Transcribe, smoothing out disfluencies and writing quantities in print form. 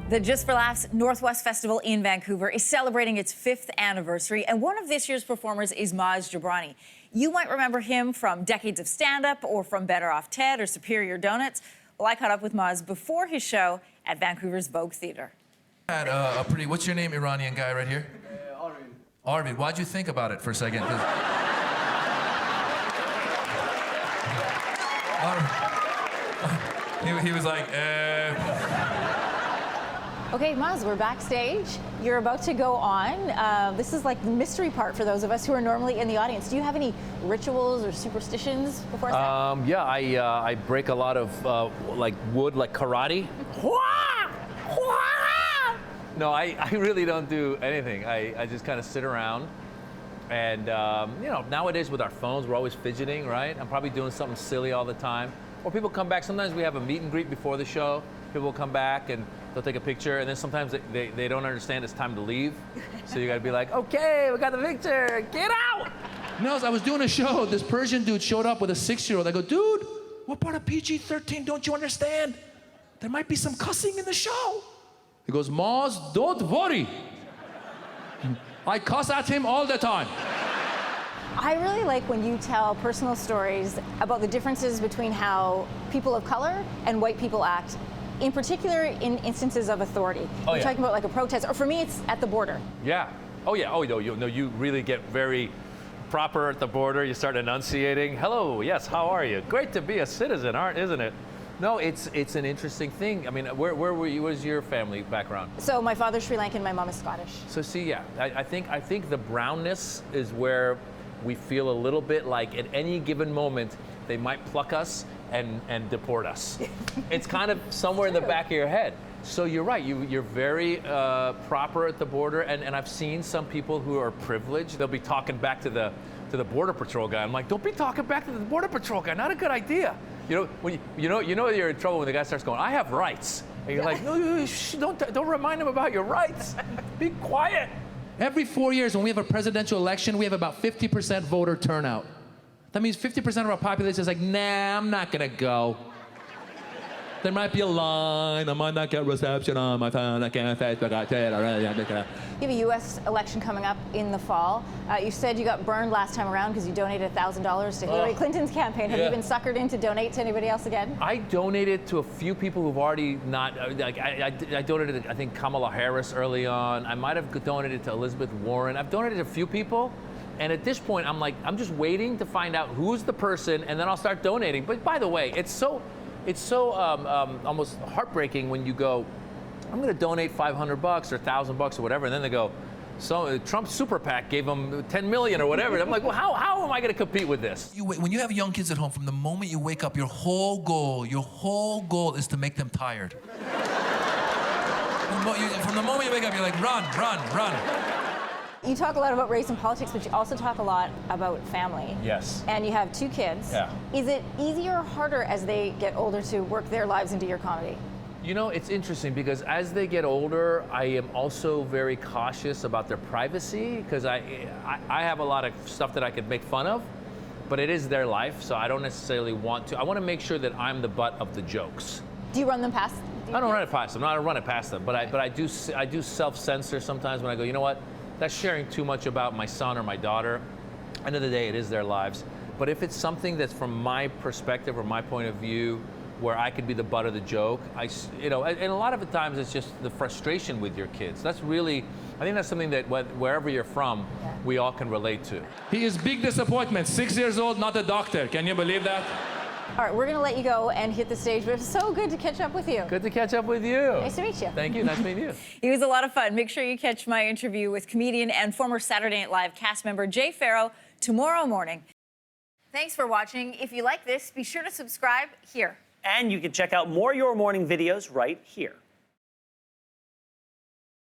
The Just for Laughs Northwest Festival in Vancouver is celebrating its 5th anniversary, and one of this year's performers is Maz Jobrani. You might remember him from decades of stand-up or from Better Off Ted or Superior Donuts. Well, I caught up with Maz before his show at Vancouver's Vogue Theatre. What's your name, Iranian guy right here? Arvind. Arvind, why'd you think about it for a second? He was like, Okay, Maz, we're backstage. You're about to go on. This is like the mystery part for those of us who are normally in the audience. Do you have any rituals or superstitions before that? Yeah, I break a lot of like wood, like karate. No, I really don't do anything. I just kind of sit around. And, you know, nowadays with our phones, we're always fidgeting, right? I'm probably doing something silly all the time. Or people come back. Sometimes we have a meet and greet before the show. People will come back and they'll take a picture. And then sometimes they don't understand it's time to leave. So you got to be like, okay, we got the picture. Get out. no, I was doing a show. This Persian dude showed up with a 6-year-old. I go, dude, what part of PG-13 don't you understand? There might be some cussing in the show. He goes, Maz, don't worry. I cuss at him all the time. I really like when you tell personal stories about the differences between how people of color and white people act, in particular in instances of authority. You're talking about like a protest, or for me, it's at the border. Yeah. Oh, yeah. Oh, no, you really get very proper at the border. You start enunciating. Hello, yes, how are you? Great to be a citizen, isn't it? No, it's an interesting thing. I mean, where were you? What was your family background? So my father's Sri Lankan, my mom is Scottish. So see, yeah, I think the brownness is where we feel a little bit like at any given moment they might pluck us and deport us. It's kind of somewhere in the back of your head. So you're right. You're very proper at the border, and I've seen some people who are privileged. They'll be talking back to the border patrol guy. I'm like, don't be talking back to the border patrol guy. Not a good idea. You know, when you know you're in trouble when the guy starts going, I have rights. And you're like, no, don't remind him about your rights. Be quiet. Every 4 years when we have a presidential election, we have about 50% voter turnout. That means 50% of our population is like, nah, I'm not gonna go. There might be a line, I might not get reception on my phone, I can't Facebook, I tell you. You have a U.S. election coming up in the fall. You said you got burned last time around because you donated $1,000 to Hillary Clinton's campaign. Have you been suckered in to donate to anybody else again? I donated to a few people who've already not, like I donated, I think, Kamala Harris early on. I might have donated to Elizabeth Warren. I've donated to a few people. And at this point, I'm like, I'm just waiting to find out who's the person, and then I'll start donating. But by the way, it's so almost heartbreaking when you go, I'm going to donate $500 or $1,000 or whatever, and then they go, so Trump's super PAC gave them 10 million or whatever. I'm like, well, how am I going to compete with this? When you have young kids at home, from the moment you wake up, your whole goal is to make them tired. From the moment you wake up, you're like, run, run, run. You talk a lot about race and politics, but you also talk a lot about family. Yes. And you have 2 kids. Yeah. Is it easier or harder as they get older to work their lives into your comedy? You know, it's interesting because as they get older, I am also very cautious about their privacy because I have a lot of stuff that I could make fun of, but it is their life, so I don't necessarily want to. I want to make sure that I'm the butt of the jokes. Do you run them past? I don't run it past them. I don't run it past them, but I do self-censor sometimes when I go, you know what? That's sharing too much about my son or my daughter. End of the day, it is their lives. But if it's something that's from my perspective or my point of view, where I could be the butt of the joke, and a lot of the times it's just the frustration with your kids. That's really, I think that's something that wherever you're from, we all can relate to. He is big disappointment. 6 years old, not a doctor. Can you believe that? All right, we're going to let you go and hit the stage, but it's so good to catch up with you. Good to catch up with you. Nice to meet you. Thank you. Nice meeting you. It was a lot of fun. Make sure you catch my interview with comedian and former Saturday Night Live cast member Jay Farrow tomorrow morning. Thanks for watching. If you like this, be sure to subscribe here. And you can check out more Your Morning videos right here.